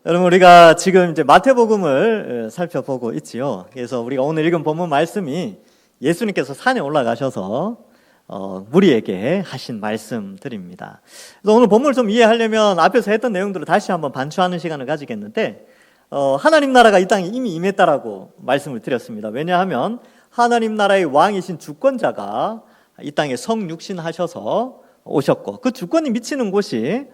여러분, 우리가 지금 이제 마태복음을 살펴보고 있지요. 그래서 우리가 오늘 읽은 본문 말씀이 예수님께서 산에 올라가셔서 무리에게 하신 말씀들입니다. 그래서 오늘 본문을 좀 이해하려면 앞에서 했던 내용들을 다시 한번 반추하는 시간을 가지겠는데, 하나님 나라가 이 땅에 이미 임했다라고 말씀을 드렸습니다. 왜냐하면 하나님 나라의 왕이신 주권자가 이 땅에 성육신하셔서 오셨고, 그 주권이 미치는 곳이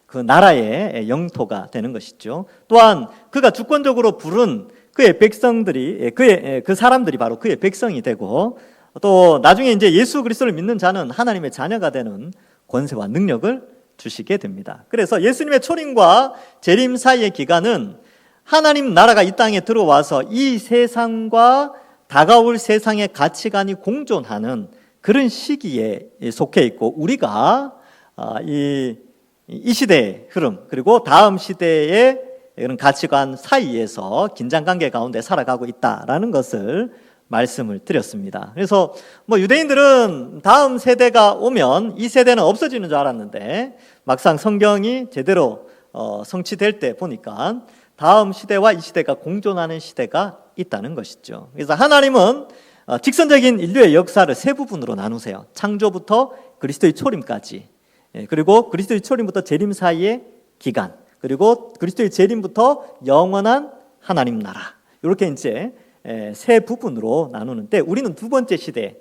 그 나라의 영토가 되는 것이죠. 또한 그가 주권적으로 부른 그의 백성들이, 그 사람들이 바로 그의 백성이 되고, 또 나중에 이제 예수 그리스도를 믿는 자는 하나님의 자녀가 되는 권세와 능력을 주시게 됩니다. 그래서 예수님의 초림과 재림 사이의 기간은 하나님 나라가 이 땅에 들어와서 이 세상과 다가올 세상의 가치관이 공존하는 그런 시기에 속해 있고, 우리가 이 시대의 흐름, 그리고 다음 시대의 이런 가치관 사이에서 긴장관계 가운데 살아가고 있다라는 것을 말씀을 드렸습니다. 그래서 유대인들은 다음 세대가 오면 이 세대는 없어지는 줄 알았는데, 막상 성경이 제대로 성취될 때 보니까 다음 시대와 이 시대가 공존하는 시대가 있다는 것이죠. 그래서 하나님은 직선적인 인류의 역사를 세 부분으로 나누세요. 창조부터 그리스도의 초림까지, 그리고 그리스도의 초림부터 재림 사이의 기간, 그리고 그리스도의 재림부터 영원한 하나님 나라, 이렇게 이제 세 부분으로 나누는데, 우리는 두 번째 시대,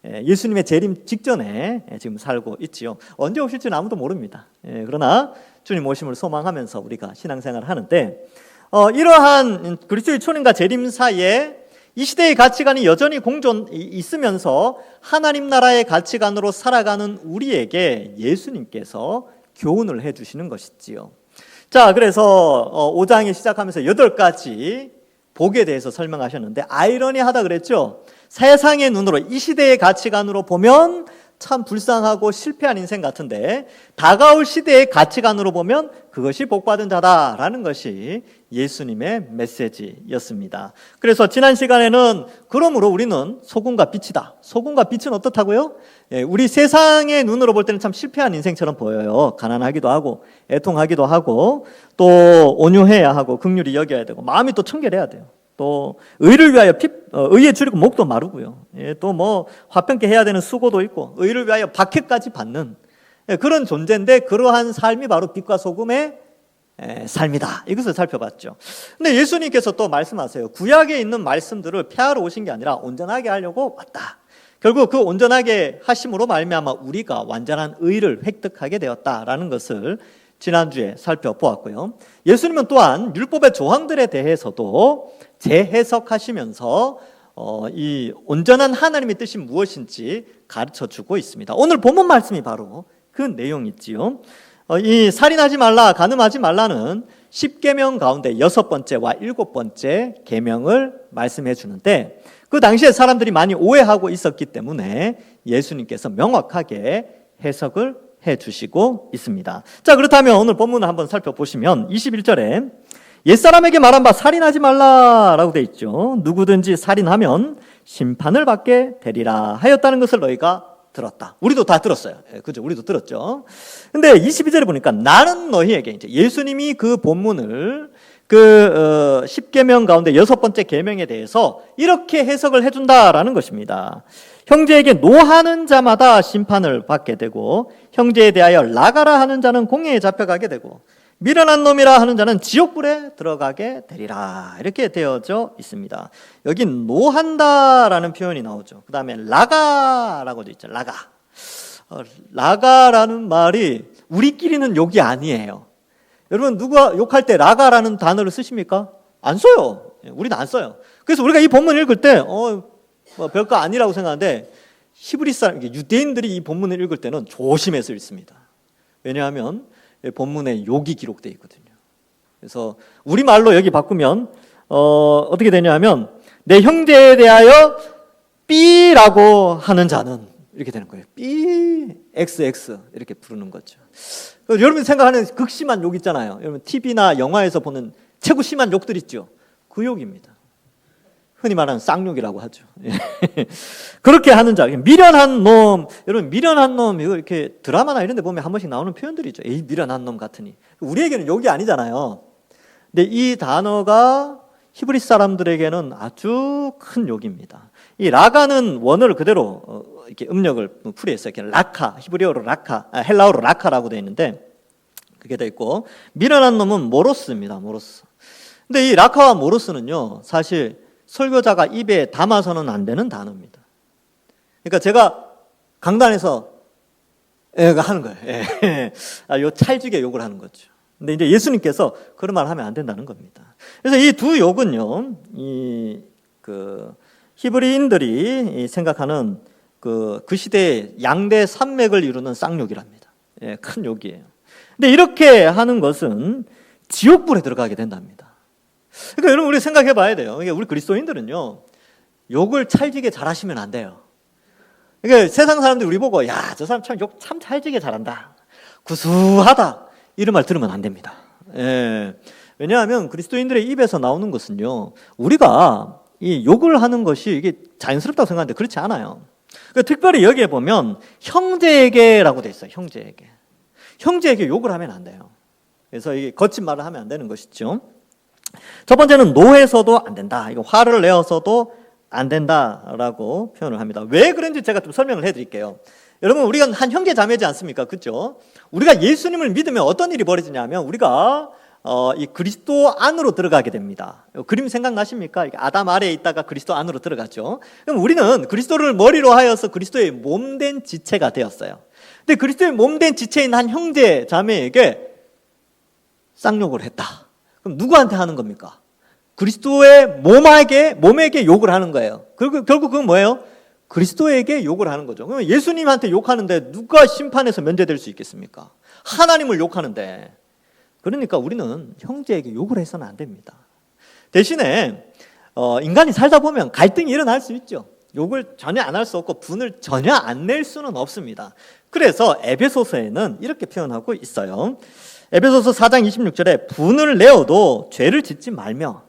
예수님의 재림 직전에 지금 살고 있지요. 언제 오실지는 아무도 모릅니다. 그러나 주님 오심을 소망하면서 우리가 신앙생활을 하는데, 이러한 그리스도의 초림과 재림 사이에 이 시대의 가치관이 여전히 공존 있으면서 하나님 나라의 가치관으로 살아가는 우리에게 예수님께서 교훈을 해주시는 것이지요. 자, 그래서 5장에 시작하면서 8가지 복에 대해서 설명하셨는데, 아이러니하다 그랬죠. 세상의 눈으로, 이 시대의 가치관으로 보면 참 불쌍하고 실패한 인생 같은데, 다가올 시대의 가치관으로 보면 그것이 복받은 자다라는 것이 예수님의 메시지였습니다. 그래서 지난 시간에는 그러므로 우리는 소금과 빛이다. 소금과 빛은 어떻다고요? 우리 세상의 눈으로 볼 때는 참 실패한 인생처럼 보여요. 가난하기도 하고 애통하기도 하고, 또 온유해야 하고 긍휼히 여겨야 되고, 마음이 또 청결해야 돼요. 또 의를 위하여 의에 줄이고 목도 마르고요. 또 화평케 해야 되는 수고도 있고, 의를 위하여 박해까지 받는 그런 존재인데, 그러한 삶이 바로 빛과 소금의 삶이다. 이것을 살펴봤죠. 근데 예수님께서 또 말씀하세요. 구약에 있는 말씀들을 폐하러 오신 게 아니라 온전하게 하려고 왔다. 결국 그 온전하게 하심으로 말미암아 우리가 완전한 의를 획득하게 되었다라는 것을 지난주에 살펴보았고요. 예수님은 또한 율법의 조항들에 대해서도 재해석하시면서 이 온전한 하나님의 뜻이 무엇인지 가르쳐주고 있습니다. 오늘 본문 말씀이 바로 그 내용이지요. 이 살인하지 말라, 간음하지 말라는 10계명 가운데 6번째와 7번째 계명을 말씀해 주는데, 그 당시에 사람들이 많이 오해하고 있었기 때문에 예수님께서 명확하게 해석을 해주시고 있습니다. 자, 그렇다면 오늘 본문을 한번 살펴보시면 21절에 옛사람에게 말한 바 살인하지 말라라고 되어 있죠. 누구든지 살인하면 심판을 받게 되리라 하였다는 것을 너희가 들었다. 우리도 다 들었어요. 그죠? 우리도 들었죠. 근데 22절에 보니까 나는 너희에게, 이제 예수님이 그 본문을 그 10계명 가운데 6번째 계명에 대해서 이렇게 해석을 해준다라는 것입니다. 형제에게 노하는 자마다 심판을 받게 되고, 형제에 대하여 나가라 하는 자는 공회에 잡혀가게 되고, 미련한 놈이라 하는 자는 지옥불에 들어가게 되리라, 이렇게 되어져 있습니다. 여기 노한다라는 표현이 나오죠. 그 다음에 라가라고 되어 있죠. 라가. 라가라는 말이 우리끼리는 욕이 아니에요. 여러분, 누가 욕할 때 라가라는 단어를 쓰십니까? 안 써요. 우리도 안 써요. 그래서 우리가 이 본문 읽을 때 별거 아니라고 생각하는데, 히브리 사람, 유대인들이 이 본문을 읽을 때는 조심해서 읽습니다. 왜냐하면 본문에 욕이 기록되어 있거든요. 그래서 우리말로 여기 바꾸면 어떻게 되냐면, 내 형제에 대하여 B라고 하는 자는, 이렇게 되는 거예요. B, XX 이렇게 부르는 거죠. 여러분이 생각하는 극심한 욕 있잖아요. 여러분 TV나 영화에서 보는 최고 심한 욕들 있죠. 그 욕입니다. 흔히 말하는 쌍욕이라고 하죠. 그렇게 하는 자, 미련한 놈. 여러분, 미련한 놈, 이거 이렇게 드라마나 이런 데 보면 한 번씩 나오는 표현들이죠. 에이, 미련한 놈 같으니. 우리에게는 욕이 아니잖아요. 근데 이 단어가 히브리 사람들에게는 아주 큰 욕입니다. 이 라가는 원어를 그대로 이렇게 음력을 풀이했어요. 라카, 히브리어로 라카, 헬라어로 라카라고 되어 있는데 그게 되어 있고, 미련한 놈은 모로스입니다. 모로스. 근데 이 라카와 모로스는요, 사실 설교자가 입에 담아서는 안 되는 단어입니다. 그러니까 제가 강단에서 하는 거예요. 요 찰지게 욕을 하는 거죠. 근데 이제 예수님께서 그런 말 하면 안 된다는 겁니다. 그래서 이 두 욕은요, 히브리인들이 생각하는 그 시대의 양대 산맥을 이루는 쌍욕이랍니다. 큰 욕이에요. 근데 이렇게 하는 것은 지옥불에 들어가게 된답니다. 그러니까 여러분, 우리 생각해 봐야 돼요. 우리 그리스도인들은요, 욕을 찰지게 잘하시면 안 돼요. 그러니까 세상 사람들이 우리 보고, 야, 저 사람 참 욕 참 찰지게 잘한다, 구수하다, 이런 말 들으면 안 됩니다. 왜냐하면 그리스도인들의 입에서 나오는 것은요, 우리가 이 욕을 하는 것이 이게 자연스럽다고 생각하는데 그렇지 않아요. 그러니까 특별히 여기에 보면 형제에게라고 돼 있어요. 형제에게 욕을 하면 안 돼요. 그래서 이게 거친 말을 하면 안 되는 것이죠. 첫 번째는 노해서도 안 된다. 이거 화를 내어서도 안 된다라고 표현을 합니다. 왜 그런지 제가 좀 설명을 해드릴게요. 여러분, 우리가 한 형제 자매지 않습니까? 그렇죠? 우리가 예수님을 믿으면 어떤 일이 벌어지냐면 우리가 이 그리스도 안으로 들어가게 됩니다. 그림 생각나십니까? 아담 아래에 있다가 그리스도 안으로 들어갔죠. 그럼 우리는 그리스도를 머리로 하여서 그리스도의 몸된 지체가 되었어요. 근데 그리스도의 몸된 지체인 한 형제 자매에게 쌍욕을 했다. 그럼 누구한테 하는 겁니까? 그리스도의 몸에게 욕을 하는 거예요. 결국 그건 뭐예요? 그리스도에게 욕을 하는 거죠. 그러면 예수님한테 욕하는데 누가 심판에서 면제될 수 있겠습니까? 하나님을 욕하는데. 그러니까 우리는 형제에게 욕을 해서는 안 됩니다. 대신에 인간이 살다 보면 갈등이 일어날 수 있죠. 욕을 전혀 안 할 수 없고 분을 전혀 안 낼 수는 없습니다. 그래서 에베소서에는 이렇게 표현하고 있어요. 에베소서 4장 26절에 분을 내어도 죄를 짓지 말며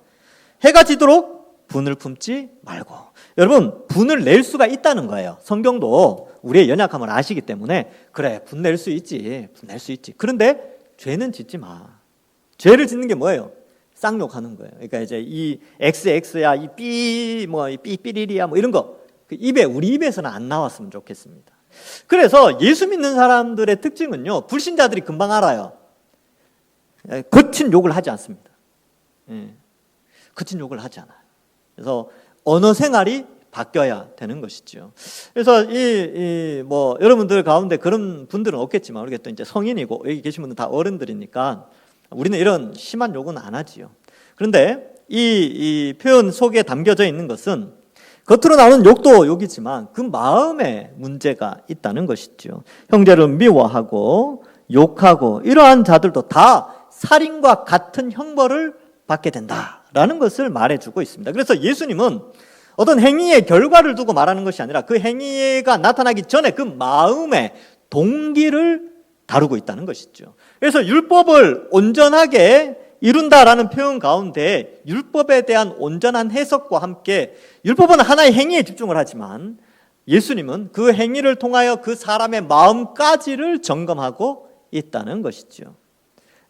해가 지도록 분을 품지 말고. 여러분, 분을 낼 수가 있다는 거예요. 성경도 우리의 연약함을 아시기 때문에 그래, 분 낼 수 있지. 그런데 죄는 짓지 마. 죄를 짓는 게 뭐예요? 쌍욕하는 거예요. 그러니까 이제 이 XX야, 이 삐삐리리야 뭐 이런 거 우리 입에서는 안 나왔으면 좋겠습니다. 그래서 예수 믿는 사람들의 특징은요, 불신자들이 금방 알아요. 거친 욕을 하지 않습니다. 거친 욕을 하지 않아요. 그래서 언어 생활이 바뀌어야 되는 것이죠. 그래서 여러분들 가운데 그런 분들은 없겠지만, 우리가 또 이제 성인이고 여기 계신 분들 다 어른들이니까 우리는 이런 심한 욕은 안 하지요. 그런데 이 표현 속에 담겨져 있는 것은 겉으로 나오는 욕도 욕이지만 그 마음에 문제가 있다는 것이죠. 형제를 미워하고 욕하고 이러한 자들도 다 살인과 같은 형벌을 받게 된다라는 것을 말해주고 있습니다. 그래서 예수님은 어떤 행위의 결과를 두고 말하는 것이 아니라 그 행위가 나타나기 전에 그 마음의 동기를 다루고 있다는 것이죠. 그래서 율법을 온전하게 이룬다라는 표현 가운데 율법에 대한 온전한 해석과 함께, 율법은 하나의 행위에 집중을 하지만 예수님은 그 행위를 통하여 그 사람의 마음까지를 점검하고 있다는 것이죠.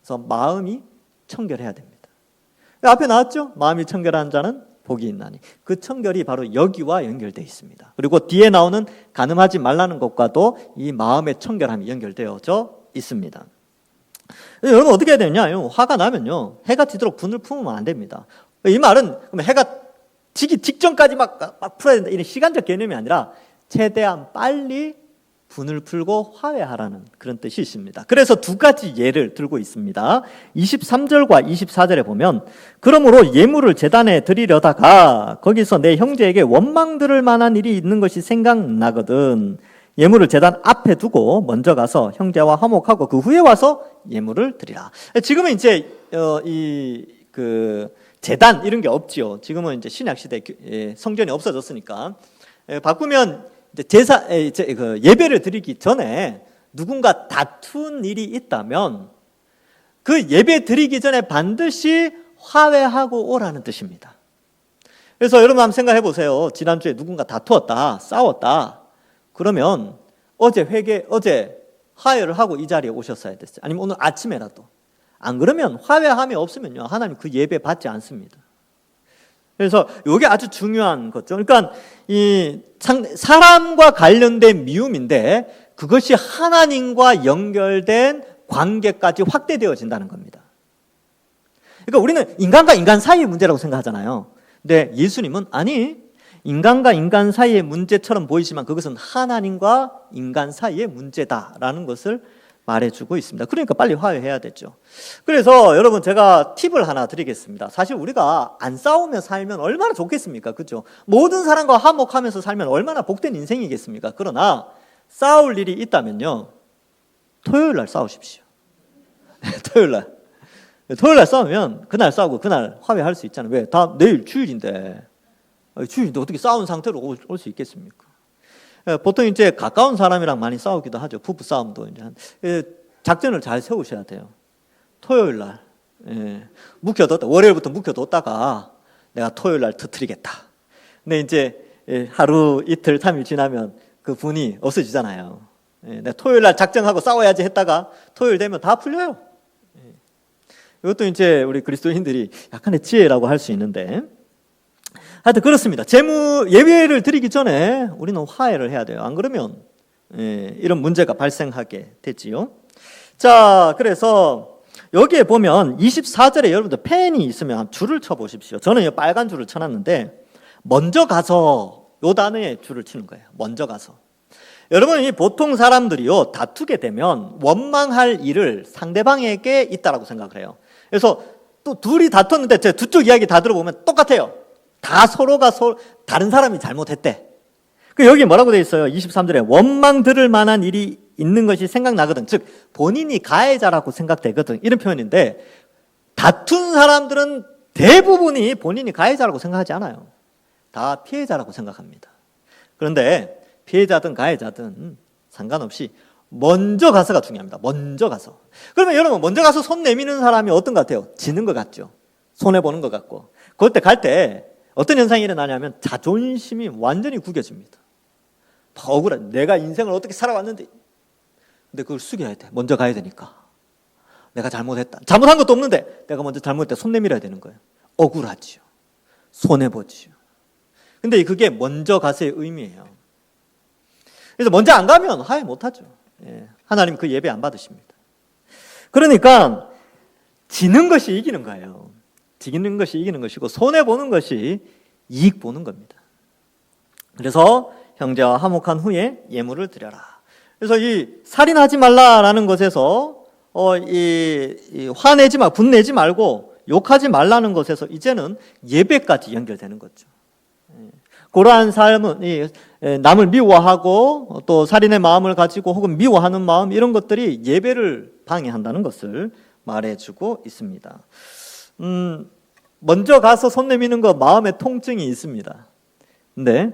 그래서 마음이 청결해야 됩니다. 앞에 나왔죠? 마음이 청결한 자는 복이 있나니. 그 청결이 바로 여기와 연결되어 있습니다. 그리고 뒤에 나오는 간음하지 말라는 것과도 이 마음의 청결함이 연결되어져 있습니다. 여러분, 어떻게 해야 되느냐? 화가 나면요, 해가 지도록 분을 품으면 안 됩니다. 이 말은 해가 지기 직전까지 막 풀어야 된다, 이런 시간적 개념이 아니라 최대한 빨리 분을 풀고 화해하라는 그런 뜻이 있습니다. 그래서 두 가지 예를 들고 있습니다. 23절과 24절에 보면, 그러므로 예물을 제단에 드리려다가 거기서 내 형제에게 원망 들을 만한 일이 있는 것이 생각나거든. 예물을 제단 앞에 두고 먼저 가서 형제와 화목하고 그 후에 와서 예물을 드리라. 지금은 이제 제단 이런 게 없지요. 지금은 이제 신약 시대 성전이 없어졌으니까 바꾸면 예배를 드리기 전에 누군가 다툰 일이 있다면 그 예배 드리기 전에 반드시 화해하고 오라는 뜻입니다. 그래서 여러분 한번 생각해 보세요. 지난주에 누군가 다투었다, 싸웠다. 그러면 어제 화해를 하고 이 자리에 오셨어야 됐어요. 아니면 오늘 아침에라도. 안 그러면 화해함이 없으면요, 하나님 그 예배 받지 않습니다. 그래서 이게 아주 중요한 거죠. 그러니까 이 사람과 관련된 미움인데 그것이 하나님과 연결된 관계까지 확대되어진다는 겁니다. 그러니까 우리는 인간과 인간 사이의 문제라고 생각하잖아요. 근데 예수님은 아니, 인간과 인간 사이의 문제처럼 보이지만 그것은 하나님과 인간 사이의 문제다라는 것을 말해주고 있습니다. 그러니까 빨리 화해해야 되죠. 그래서 여러분, 제가 팁을 하나 드리겠습니다. 사실 우리가 안 싸우며 살면 얼마나 좋겠습니까? 그렇죠? 모든 사람과 화목하면서 살면 얼마나 복된 인생이겠습니까? 그러나 싸울 일이 있다면요, 토요일 날 싸우십시오. 토요일 날 싸우면 그날 싸우고 그날 화해할 수 있잖아요. 왜? 다 내일 주일인데 어떻게 싸운 상태로 올 수 있겠습니까? 보통 이제 가까운 사람이랑 많이 싸우기도 하죠. 부부 싸움도 이제 작전을 잘 세우셔야 돼요. 토요일 날 묵혀뒀다, 월요일부터 묵혀뒀다가 내가 토요일 날 터뜨리겠다. 근데 이제 하루 이틀 3일 지나면 그 분이 없어지잖아요. 내가 토요일 날 작정하고 싸워야지 했다가 토요일 되면 다 풀려요. 이것도 이제 우리 그리스도인들이 약간의 지혜라고 할 수 있는데, 하여튼 그렇습니다. 예배를 드리기 전에 우리는 화해를 해야 돼요. 안 그러면 이런 문제가 발생하게 되지요. 자, 그래서 여기에 보면 24절에 여러분들 펜이 있으면 줄을 쳐보십시오. 저는 이 빨간 줄을 쳐놨는데, 먼저 가서, 요 단어에 줄을 치는 거예요. 먼저 가서. 여러분, 이 보통 사람들이요, 다투게 되면 원망할 일을 상대방에게 있다라고 생각을 해요. 그래서 또 둘이 다퉜는데 제 두 쪽 이야기 다 들어보면 똑같아요. 다 서로가 다른 사람이 잘못했대. 여기 뭐라고 되어 있어요? 23절에 원망 들을 만한 일이 있는 것이 생각나거든. 즉 본인이 가해자라고 생각되거든. 이런 표현인데, 다툰 사람들은 대부분이 본인이 가해자라고 생각하지 않아요. 다 피해자라고 생각합니다. 그런데 피해자든 가해자든 상관없이 먼저 가서가 중요합니다. 먼저 가서. 그러면 여러분, 먼저 가서 손 내미는 사람이 어떤 것 같아요? 지는 것 같죠. 손해보는 것 같고. 그때 갈 때 어떤 현상이 일어나냐면 자존심이 완전히 구겨집니다. 더 억울해. 내가 인생을 어떻게 살아왔는데. 근데 그걸 숙여야 돼. 먼저 가야 되니까. 내가 잘못했다. 잘못한 것도 없는데 내가 먼저 잘못했다. 손 내밀어야 되는 거예요. 억울하지요. 손해보지요. 근데 그게 먼저 가서의 의미예요. 그래서 먼저 안 가면 화해 못하죠. 하나님 그 예배 안 받으십니다. 그러니까 지는 것이 이기는 거예요. 지는 것이 이기는 것이고 손해보는 것이 이익 보는 겁니다. 그래서 형제와 화목한 후에 예물을 드려라. 그래서 이 살인하지 말라라는 것에서 화내지 마, 분내지 말고 욕하지 말라는 것에서 이제는 예배까지 연결되는 거죠. 그러한 삶은 남을 미워하고 또 살인의 마음을 가지고 혹은 미워하는 마음, 이런 것들이 예배를 방해한다는 것을 말해주고 있습니다. 먼저 가서 손 내미는 거 마음에 통증이 있습니다. 근데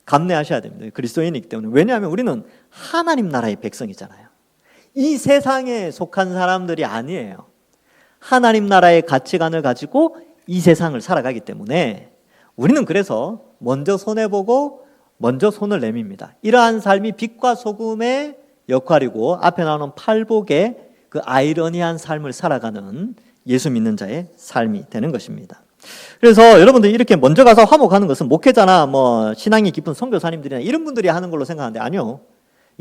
감내하셔야 됩니다. 그리스도인이기 때문에. 왜냐하면 우리는 하나님 나라의 백성이잖아요. 이 세상에 속한 사람들이 아니에요. 하나님 나라의 가치관을 가지고 이 세상을 살아가기 때문에 우리는 그래서 먼저 손해보고 먼저 손을 내밉니다. 이러한 삶이 빛과 소금의 역할이고 앞에 나오는 팔복의 그 아이러니한 삶을 살아가는 예수 믿는 자의 삶이 되는 것입니다. 그래서 여러분들 이렇게 먼저 가서 화목하는 것은 목회자나 신앙이 깊은 선교사님들이나 이런 분들이 하는 걸로 생각하는데 아니요.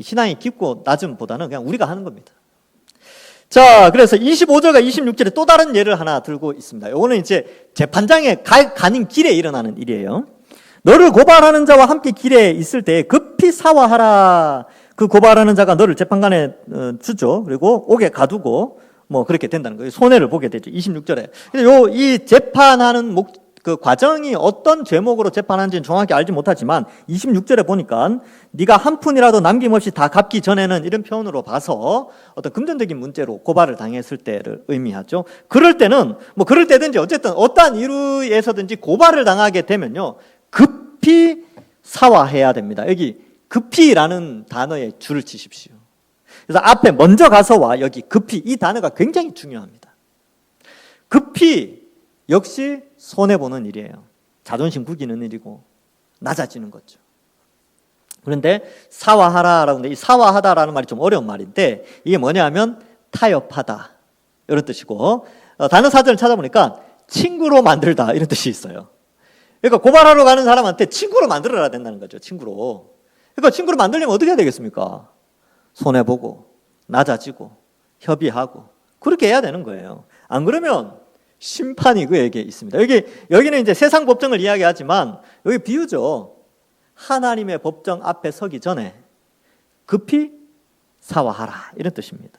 신앙이 깊고 낮음보다는 그냥 우리가 하는 겁니다. 자, 그래서 25절과 26절에 또 다른 예를 하나 들고 있습니다. 이거는 이제 재판장에 가는 길에 일어나는 일이에요. 너를 고발하는 자와 함께 길에 있을 때 급히 사화하라. 그 고발하는 자가 너를 재판관에 주죠. 그리고 옥에 가두고 그렇게 된다는 거예요. 손해를 보게 되죠. 26절에. 이 재판하는 그 과정이 어떤 제목으로 재판하는지는 정확히 알지 못하지만 26절에 보니까 네가 한 푼이라도 남김없이 다 갚기 전에는, 이런 표현으로 봐서 어떤 금전적인 문제로 고발을 당했을 때를 의미하죠. 그럴 때는 그럴 때든지 어쨌든 어떠한 이유에서든지 고발을 당하게 되면요, 급히 사화해야 됩니다. 여기 급히라는 단어에 줄을 치십시오. 그래서 앞에 먼저 가서와 여기 급히, 이 단어가 굉장히 중요합니다. 급히 역시 손해보는 일이에요. 자존심 구기는 일이고 낮아지는 거죠. 그런데 사화하라라고 하는데, 이 사화하다라는 말이 좀 어려운 말인데 이게 뭐냐 하면 타협하다, 이런 뜻이고, 단어 사전을 찾아보니까 친구로 만들다 이런 뜻이 있어요. 그러니까 고발하러 가는 사람한테 친구로 만들어야 된다는 거죠. 친구로. 그러니까 친구로 만들려면 어떻게 해야 되겠습니까? 손해보고 낮아지고 협의하고 그렇게 해야 되는 거예요. 안 그러면 심판이 그에게 있습니다. 여기는 이제 세상 법정을 이야기하지만 여기 비유죠. 하나님의 법정 앞에 서기 전에 급히 사과하라 이런 뜻입니다.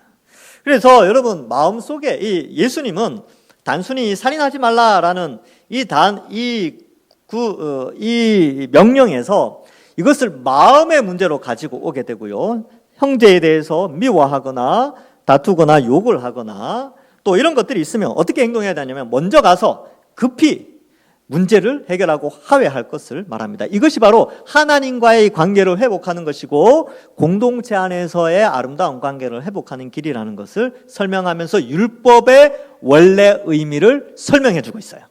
그래서 여러분 마음속에 이 예수님은 단순히 살인하지 말라라는 이 명령에서 이것을 마음의 문제로 가지고 오게 되고요. 형제에 대해서 미워하거나 다투거나 욕을 하거나 또 이런 것들이 있으면 어떻게 행동해야 되냐면 먼저 가서 급히 문제를 해결하고 화해할 것을 말합니다. 이것이 바로 하나님과의 관계를 회복하는 것이고 공동체 안에서의 아름다운 관계를 회복하는 길이라는 것을 설명하면서 율법의 원래 의미를 설명해 주고 있어요.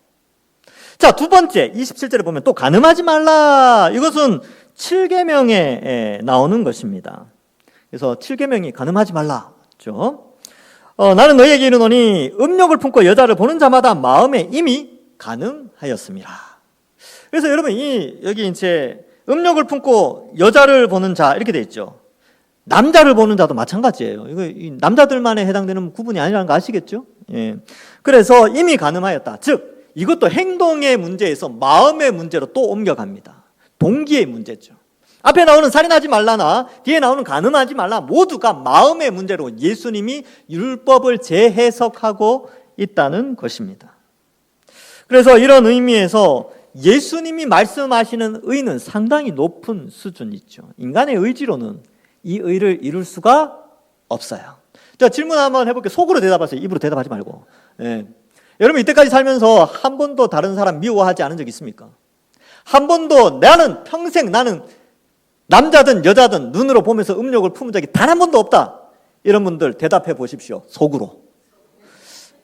자, 두 번째 27절에 보면 또 간음하지 말라. 이것은 7계명에 나오는 것입니다. 그래서 7계명이 간음하지 말라죠. 나는 너희에게 이르노니 음욕을 품고 여자를 보는 자마다 마음에 이미 간음하였습니다. 그래서 여러분 여기 이제 음욕을 품고 여자를 보는 자 이렇게 돼 있죠. 남자를 보는 자도 마찬가지예요. 이거 남자들만에 해당되는 구분이 아니라는 거 아시겠죠? 예. 그래서 이미 간음하였다. 즉 이것도 행동의 문제에서 마음의 문제로 또 옮겨갑니다. 동기의 문제죠. 앞에 나오는 살인하지 말라나 뒤에 나오는 간음하지 말라 모두가 마음의 문제로 예수님이 율법을 재해석하고 있다는 것입니다. 그래서 이런 의미에서 예수님이 말씀하시는 의는 상당히 높은 수준이죠. 인간의 의지로는 이 의를 이룰 수가 없어요. 자, 질문 한번 해볼게요. 속으로 대답하세요. 입으로 대답하지 말고. 예. 여러분 이때까지 살면서 한 번도 다른 사람 미워하지 않은 적 있습니까? 한 번도 평생 나는 남자든 여자든 눈으로 보면서 음욕을 품은 적이 단 한 번도 없다. 이런 분들 대답해 보십시오. 속으로.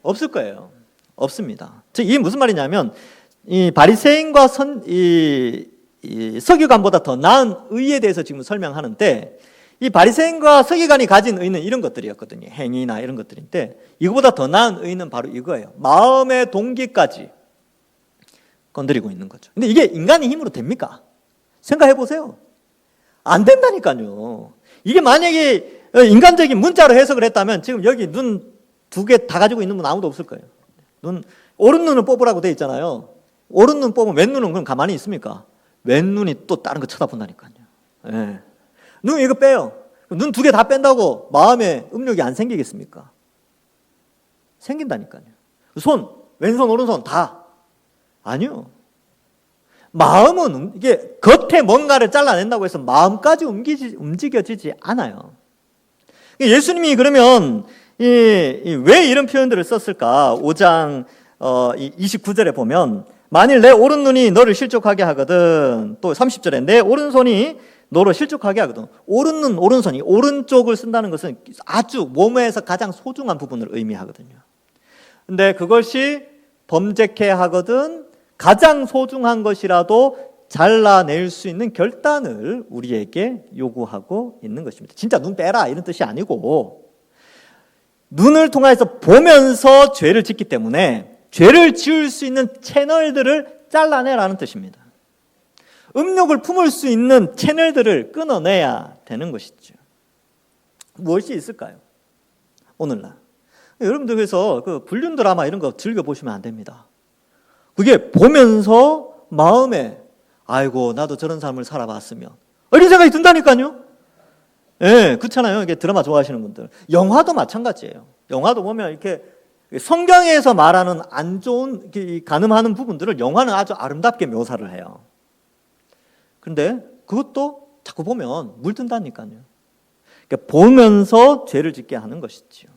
없을 거예요. 없습니다. 즉 이게 무슨 말이냐면 이 바리새인과 서기관보다 더 나은 의에 대해서 지금 설명하는데 이 바리새인과 서기관이 가진 의는 이런 것들이었거든요. 행위나 이런 것들인데 이거보다 더 나은 의는 바로 이거예요. 마음의 동기까지 건드리고 있는 거죠. 근데 이게 인간의 힘으로 됩니까? 생각해 보세요. 안 된다니까요. 이게 만약에 인간적인 문자로 해석을 했다면 지금 여기 눈 2개 다 가지고 있는 분 아무도 없을 거예요. 오른 눈을 뽑으라고 돼 있잖아요. 오른 눈 뽑으면 왼눈은 그럼 가만히 있습니까? 왼눈이 또 다른 거 쳐다본다니까요. 예. 눈 이거 빼요. 눈 2개 다 뺀다고 마음에 음욕이 안 생기겠습니까? 생긴다니까요. 왼손, 오른손 다. 아니요. 마음은 이게 겉에 뭔가를 잘라낸다고 해서 마음까지 움직여지지 않아요. 예수님이 그러면 왜 이런 표현들을 썼을까? 5장 29절에 보면 만일 내 오른눈이 너를 실족하게 하거든, 또 30절에 내 오른손이 너를 실족하게 하거든. 오른눈, 오른손이 오른쪽을 쓴다는 것은 아주 몸에서 가장 소중한 부분을 의미하거든요. 근데 그것이 범죄케 하거든 가장 소중한 것이라도 잘라낼 수 있는 결단을 우리에게 요구하고 있는 것입니다. 진짜 눈 빼라 이런 뜻이 아니고 눈을 통해서 보면서 죄를 짓기 때문에 죄를 지을 수 있는 채널들을 잘라내라는 뜻입니다. 음욕을 품을 수 있는 채널들을 끊어내야 되는 것이죠. 무엇이 있을까요? 오늘날 여러분들 그래서 그 불륜 드라마 이런 거 즐겨보시면 안 됩니다. 그게 보면서 마음에 아이고 나도 저런 삶을 살아봤으면 이런 생각이 든다니까요. 예, 그렇잖아요. 이게 드라마 좋아하시는 분들. 영화도 마찬가지예요. 영화도 보면 이렇게 성경에서 말하는 안 좋은 간음하는 부분들을 영화는 아주 아름답게 묘사를 해요. 그런데 그것도 자꾸 보면 물든다니까요. 그러니까 보면서 죄를 짓게 하는 것이지요.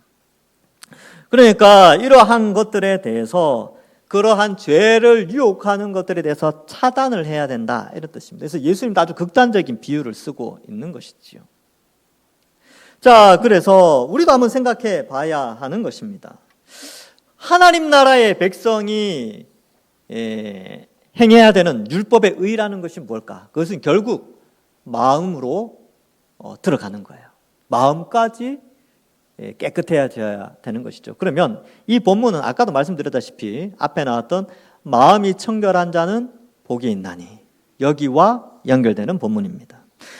그러니까 이러한 것들에 대해서 그러한 죄를 유혹하는 것들에 대해서 차단을 해야 된다 이런 뜻입니다. 그래서 예수님도 아주 극단적인 비유를 쓰고 있는 것이지요. 자, 그래서 우리도 한번 생각해 봐야 하는 것입니다. 하나님 나라의 백성이 행해야 되는 율법의 의라는 것이 뭘까? 그것은 결국 마음으로 들어가는 거예요. 마음까지 깨끗해져야 되는 것이죠. 그러면 이 본문은 아까도 말씀드렸다시피 앞에 나왔던 마음이 청결한 자는 복이 있나니 여기와 연결되는 본문입니다.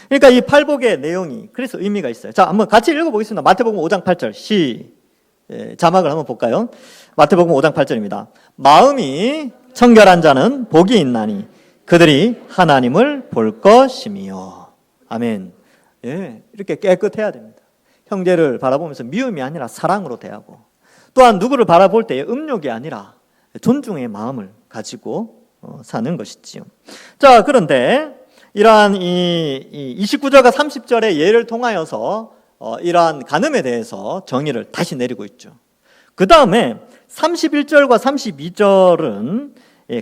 그러니까 이 팔복의 내용이 그래서 의미가 있어요. 자, 한번 같이 읽어보겠습니다. 마태복음 5장 8절 자막을 한번 볼까요? 마태복음 5장 8절입니다. 마음이 청결한 자는 복이 있나니 그들이 하나님을 볼 것이미요. 아멘. 예, 이렇게 깨끗해야 됩니다. 형제를 바라보면서 미움이 아니라 사랑으로 대하고, 또한 누구를 바라볼 때 음욕이 아니라 존중의 마음을 가지고 사는 것이지요. 자, 그런데 이러한 이 29절과 30절의 예를 통하여서 이러한 간음에 대해서 정의를 다시 내리고 있죠. 그 다음에 31절과 32절은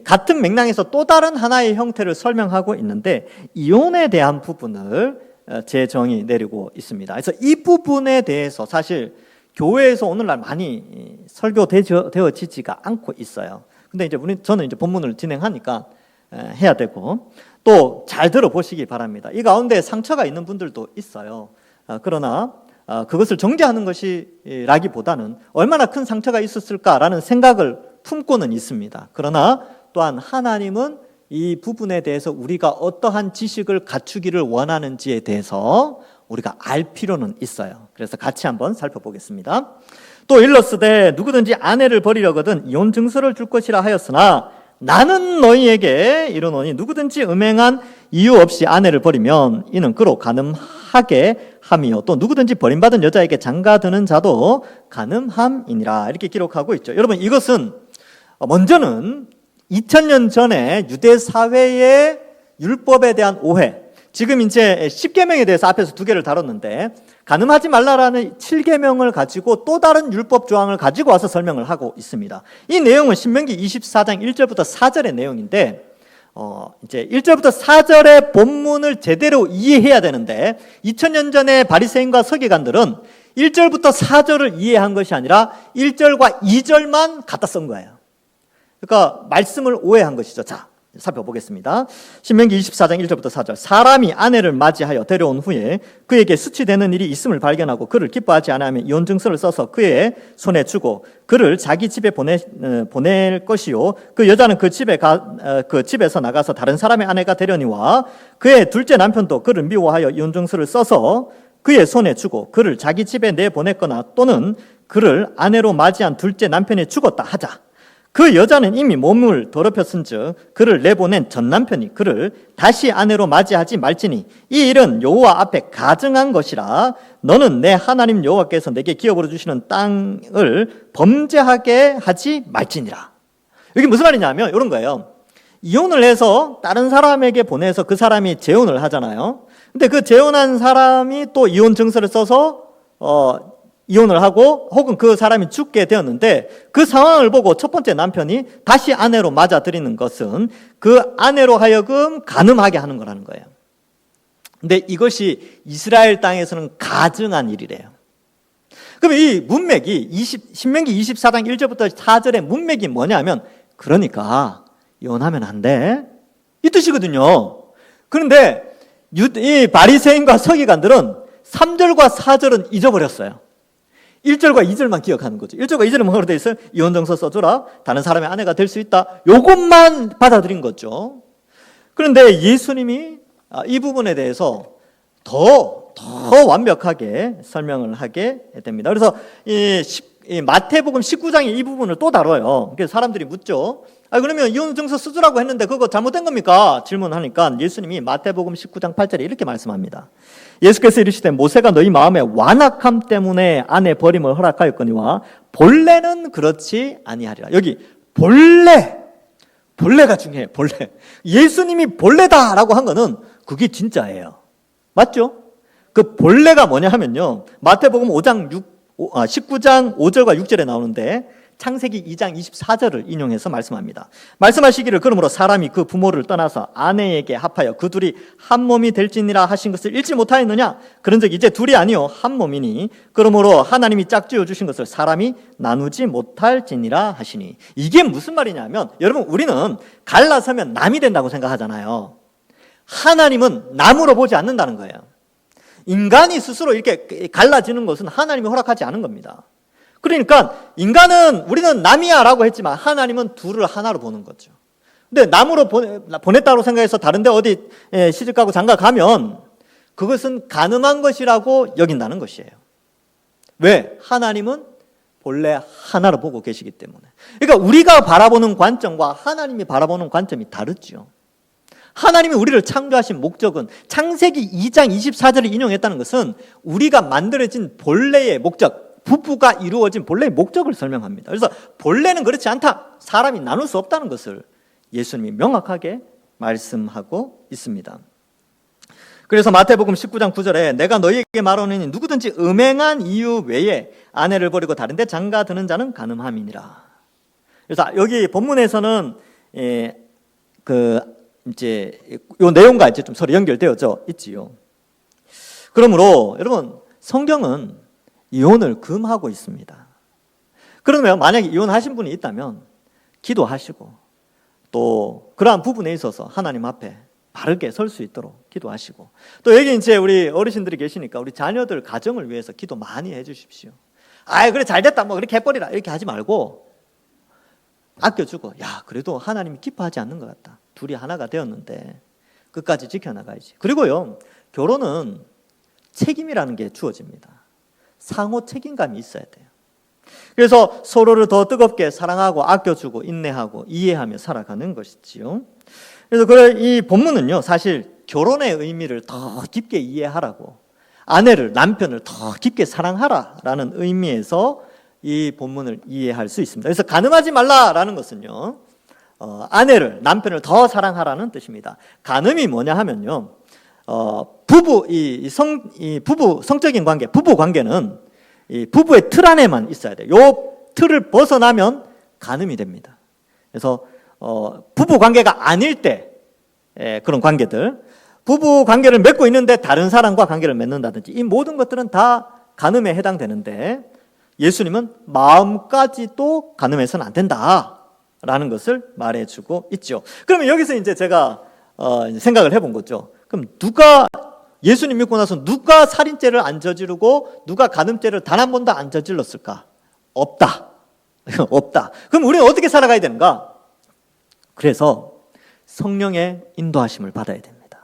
같은 맥락에서 또 다른 하나의 형태를 설명하고 있는데 이혼에 대한 부분을 재정의 내리고 있습니다. 그래서 이 부분에 대해서 사실 교회에서 오늘날 많이 설교되어지지가 않고 있어요. 근데 이제 저는 이제 본문을 진행하니까 해야 되고, 또 잘 들어보시기 바랍니다. 이 가운데 상처가 있는 분들도 있어요. 그러나 그것을 정죄하는 것이라기보다는 얼마나 큰 상처가 있었을까라는 생각을 품고는 있습니다. 그러나 또한 하나님은 이 부분에 대해서 우리가 어떠한 지식을 갖추기를 원하는지에 대해서 우리가 알 필요는 있어요. 그래서 같이 한번 살펴보겠습니다. 또 일러스되 누구든지 아내를 버리려거든 이혼 증서를 줄 것이라 하였으나 나는 너희에게 이르노니 누구든지 음행한 이유 없이 아내를 버리면 이는 그로 간음하게 함이요 또 누구든지 버림받은 여자에게 장가드는 자도 간음함이니라. 이렇게 기록하고 있죠. 여러분, 이것은 먼저는 2000년 전에 유대 사회의 율법에 대한 오해, 지금 이제 10계명에 대해서 앞에서 2개를 다뤘는데 간음하지 말라라는 7계명을 가지고 또 다른 율법 조항을 가지고 와서 설명을 하고 있습니다. 이 내용은 신명기 24장 1절부터 4절의 내용인데 이제 1절부터 4절의 본문을 제대로 이해해야 되는데 2000년 전의 바리새인과 서기관들은 1절부터 4절을 이해한 것이 아니라 1절과 2절만 갖다 쓴 거예요. 그러니까 말씀을 오해한 것이죠. 자, 살펴보겠습니다. 신명기 24장 1절부터 4절. 사람이 아내를 맞이하여 데려온 후에 그에게 수치되는 일이 있음을 발견하고 그를 기뻐하지 않으면 이혼 증서를 써서 그의 손에 주고 그를 자기 집에 보낼 것이요 그 여자는 그 집에서 나가서 다른 사람의 아내가 되려니와 그의 둘째 남편도 그를 미워하여 이혼 증서를 써서 그의 손에 주고 그를 자기 집에 내보냈거나 또는 그를 아내로 맞이한 둘째 남편이 죽었다 하자. 그 여자는 이미 몸을 더럽혔은즉 그를 내보낸 전 남편이 그를 다시 아내로 맞이하지 말지니 이 일은 여호와 앞에 가증한 것이라. 너는 내 하나님 여호와께서 내게 기업으로 주시는 땅을 범죄하게 하지 말지니라. 이게 무슨 말이냐면 이런 거예요. 이혼을 해서 다른 사람에게 보내서 그 사람이 재혼을 하잖아요. 근데 그 재혼한 사람이 또 이혼 증서를 써서 이혼을 하고 혹은 그 사람이 죽게 되었는데 그 상황을 보고 첫 번째 남편이 다시 아내로 맞아들이는 것은 그 아내로 하여금 간음하게 하는 거라는 거예요. 근데 이것이 이스라엘 땅에서는 가증한 일이래요. 그럼 이 문맥이 신명기 24장 1절부터 4절의 문맥이 뭐냐면 그러니까 이혼하면 안 돼, 이 뜻이거든요. 그런데 이 바리새인과 서기관들은 3절과 4절은 잊어버렸어요. 1절과 2절만 기억하는 거죠. 1절과 2절은 뭐라고 되어 있어요? 이혼증서 써줘라, 다른 사람의 아내가 될 수 있다, 요것만 받아들인 거죠. 그런데 예수님이 이 부분에 대해서 더 완벽하게 설명을 하게 됩니다. 그래서 이 마태복음 19장의 이 부분을 또 다뤄요. 그래서 사람들이 묻죠. 그러면 이혼증서 써주라고 했는데 그거 잘못된 겁니까? 질문하니까 예수님이 마태복음 19장 8절에 이렇게 말씀합니다. 예수께서 이르시되 모세가 너희 마음의 완악함 때문에 아내 버림을 허락하였거니와 본래는 그렇지 아니하리라. 여기 본래가 중요해요. 본래. 예수님이 본래다라고 한 거는 그게 진짜예요. 맞죠? 그 본래가 뭐냐 하면요, 마태복음 19장 5절과 6절에 나오는데 창세기 2장 24절을 인용해서 말씀합니다. 말씀하시기를 그러므로 사람이 그 부모를 떠나서 아내에게 합하여 그 둘이 한 몸이 될지니라 하신 것을 읽지 못하였느냐? 그런즉 이제 둘이 아니요 한 몸이니 그러므로 하나님이 짝지어 주신 것을 사람이 나누지 못할지니라 하시니. 이게 무슨 말이냐면, 여러분, 우리는 갈라서면 남이 된다고 생각하잖아요. 하나님은 남으로 보지 않는다는 거예요. 인간이 스스로 이렇게 갈라지는 것은 하나님이 허락하지 않은 겁니다. 그러니까 인간은 우리는 남이야라고 했지만 하나님은 둘을 하나로 보는 거죠. 근데 남으로 보냈다고 생각해서 다른데 어디 시집가고 장가가면 그것은 간음한 것이라고 여긴다는 것이에요. 왜? 하나님은 본래 하나로 보고 계시기 때문에. 그러니까 우리가 바라보는 관점과 하나님이 바라보는 관점이 다르죠. 하나님이 우리를 창조하신 목적은 창세기 2장 24절을 인용했다는 것은 우리가 만들어진 본래의 목적, 부부가 이루어진 본래의 목적을 설명합니다. 그래서 본래는 그렇지 않다. 사람이 나눌 수 없다는 것을 예수님이 명확하게 말씀하고 있습니다. 그래서 마태복음 19장 9절에 내가 너희에게 말하노니 누구든지 음행한 이유 외에 아내를 버리고 다른 데 장가드는 자는 간음함이니라. 그래서 여기 본문에서는 이제 요 내용과 이제 좀 서로 연결되어져 있지요. 그러므로 여러분 성경은 이혼을 금하고 있습니다. 그러면 만약에 이혼하신 분이 있다면 기도하시고 또 그러한 부분에 있어서 하나님 앞에 바르게 설 수 있도록 기도하시고 또 여기 이제 우리 어르신들이 계시니까 우리 자녀들 가정을 위해서 기도 많이 해주십시오. 그래 잘됐다 뭐 그렇게 해버리라 이렇게 하지 말고 아껴주고 그래도 하나님이 기뻐하지 않는 것 같다. 둘이 하나가 되었는데 끝까지 지켜나가야지. 그리고요 결혼은 책임이라는 게 주어집니다. 상호 책임감이 있어야 돼요. 그래서 서로를 더 뜨겁게 사랑하고 아껴주고 인내하고 이해하며 살아가는 것이지요. 그래서 이 본문은요 사실 결혼의 의미를 더 깊게 이해하라고 아내를 남편을 더 깊게 사랑하라라는 의미에서 이 본문을 이해할 수 있습니다. 그래서 간음하지 말라라는 것은요 아내를 남편을 더 사랑하라는 뜻입니다. 간음이 뭐냐 하면요 부부 성적인 관계 부부 관계는 이 부부의 틀 안에만 있어야 돼요. 요 틀을 벗어나면 간음이 됩니다. 그래서 부부 관계가 아닐 때 그런 관계들 부부 관계를 맺고 있는데 다른 사람과 관계를 맺는다든지 이 모든 것들은 다 간음에 해당되는데 예수님은 마음까지도 간음해서는 안 된다라는 것을 말해주고 있죠. 그러면 여기서 이제 제가 생각을 해본 거죠. 그럼 예수님 믿고 나서 누가 살인죄를 안 저지르고 누가 간음죄를 단 한 번도 안 저질렀을까? 없다. 없다. 그럼 우리는 어떻게 살아가야 되는가? 그래서 성령의 인도하심을 받아야 됩니다.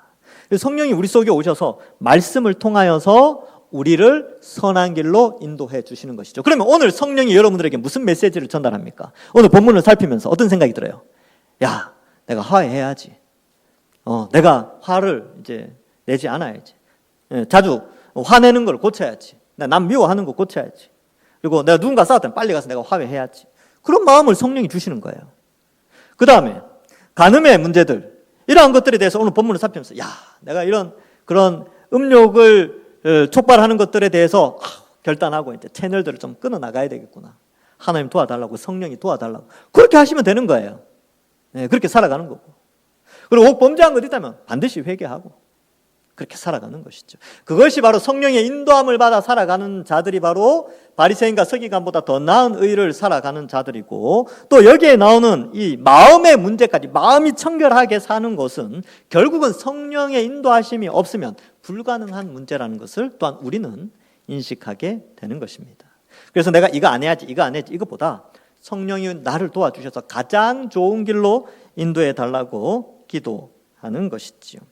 성령이 우리 속에 오셔서 말씀을 통하여서 우리를 선한 길로 인도해 주시는 것이죠. 그러면 오늘 성령이 여러분들에게 무슨 메시지를 전달합니까? 오늘 본문을 살피면서 어떤 생각이 들어요? 내가 화해해야지. 내가 화를 이제 내지 않아야지. 자주 화내는 걸 고쳐야지. 남 미워하는 거 고쳐야지. 그리고 내가 누군가 싸웠다면 빨리 가서 내가 화해해야지. 그런 마음을 성령이 주시는 거예요. 그 다음에 간음의 문제들 이러한 것들에 대해서 오늘 본문을 살피면서 내가 그런 음욕을 촉발하는 것들에 대해서 결단하고 이제 채널들을 좀 끊어 나가야 되겠구나. 하나님 도와달라고 성령이 도와달라고 그렇게 하시면 되는 거예요. 그렇게 살아가는 거고. 그리고 혹 범죄한 것 있다면 반드시 회개하고 그렇게 살아가는 것이죠. 그것이 바로 성령의 인도함을 받아 살아가는 자들이 바로 바리새인과 서기관보다 더 나은 의를 살아가는 자들이고 또 여기에 나오는 이 마음의 문제까지 마음이 청결하게 사는 것은 결국은 성령의 인도하심이 없으면 불가능한 문제라는 것을 또한 우리는 인식하게 되는 것입니다. 그래서 내가 이거 안 해야지 이것보다 성령이 나를 도와주셔서 가장 좋은 길로 인도해 달라고 기도하는 것이지요.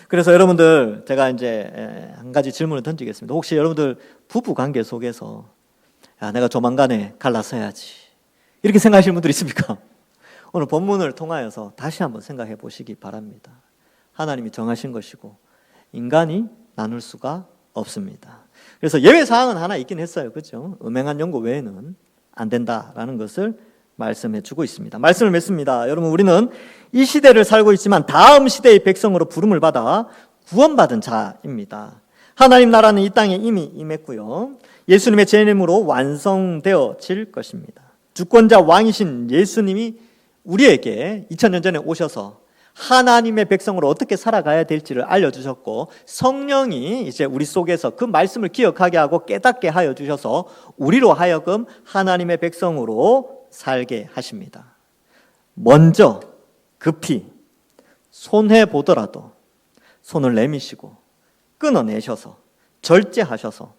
그래서 여러분들 제가 이제 한 가지 질문을 던지겠습니다. 혹시 여러분들 부부 관계 속에서 내가 조만간에 갈라서야지 이렇게 생각하시는 분들 있습니까? 오늘 본문을 통하여서 다시 한번 생각해 보시기 바랍니다. 하나님이 정하신 것이고 인간이 나눌 수가 없습니다. 그래서 예외 사항은 하나 있긴 했어요. 그렇죠? 음행한 연고 외에는 안 된다라는 것을 말씀해 주고 있습니다. 말씀을 맺습니다. 여러분 우리는 이 시대를 살고 있지만 다음 시대의 백성으로 부름을 받아 구원받은 자입니다. 하나님 나라는 이 땅에 이미 임했고요. 예수님의 재림으로 완성되어질 것입니다. 주권자 왕이신 예수님이 우리에게 2000년 전에 오셔서 하나님의 백성으로 어떻게 살아가야 될지를 알려주셨고 성령이 이제 우리 속에서 그 말씀을 기억하게 하고 깨닫게 하여 주셔서 우리로 하여금 하나님의 백성으로 살게 하십니다. 먼저 급히 손해 보더라도 손을 내미시고 끊어내셔서 절제하셔서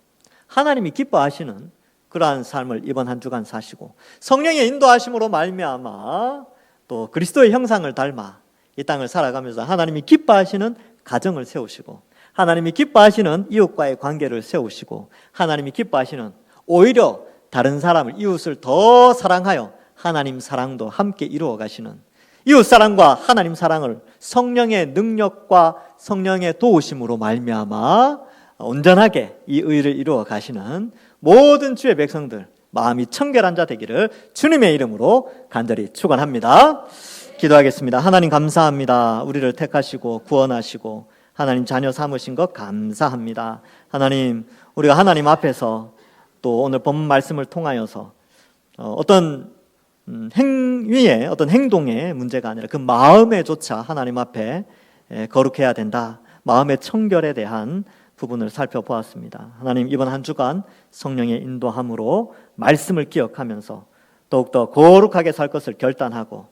하나님이 기뻐하시는 그러한 삶을 이번 한 주간 사시고 성령의 인도하심으로 말미암아 또 그리스도의 형상을 닮아 이 땅을 살아가면서 하나님이 기뻐하시는 가정을 세우시고 하나님이 기뻐하시는 이웃과의 관계를 세우시고 하나님이 기뻐하시는 오히려 다른 사람을 이웃을 더 사랑하여 하나님 사랑도 함께 이루어 가시는 이웃 사랑과 하나님 사랑을 성령의 능력과 성령의 도우심으로 말미암아 온전하게 이 의를 이루어 가시는 모든 주의 백성들 마음이 청결한 자 되기를 주님의 이름으로 간절히 축원합니다. 기도하겠습니다. 하나님 감사합니다. 우리를 택하시고 구원하시고 하나님 자녀 삼으신 것 감사합니다. 하나님, 우리가 하나님 앞에서 또 오늘 본문 말씀을 통하여서 어떤 행위의 어떤 행동의 문제가 아니라 그 마음에조차 하나님 앞에 거룩해야 된다. 마음의 청결에 대한 부분을 살펴보았습니다. 하나님, 이번 한 주간 성령의 인도함으로 말씀을 기억하면서 더욱더 거룩하게 살 것을 결단하고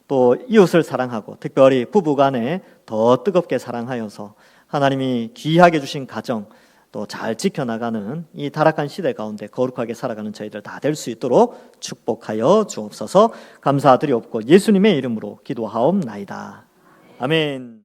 또 이웃을 사랑하고 특별히 부부간에 더 뜨겁게 사랑하여서 하나님이 귀하게 주신 가정 또 잘 지켜나가는 이 타락한 시대 가운데 거룩하게 살아가는 저희들 다 될 수 있도록 축복하여 주옵소서. 감사드리옵고 예수님의 이름으로 기도하옵나이다. 아멘.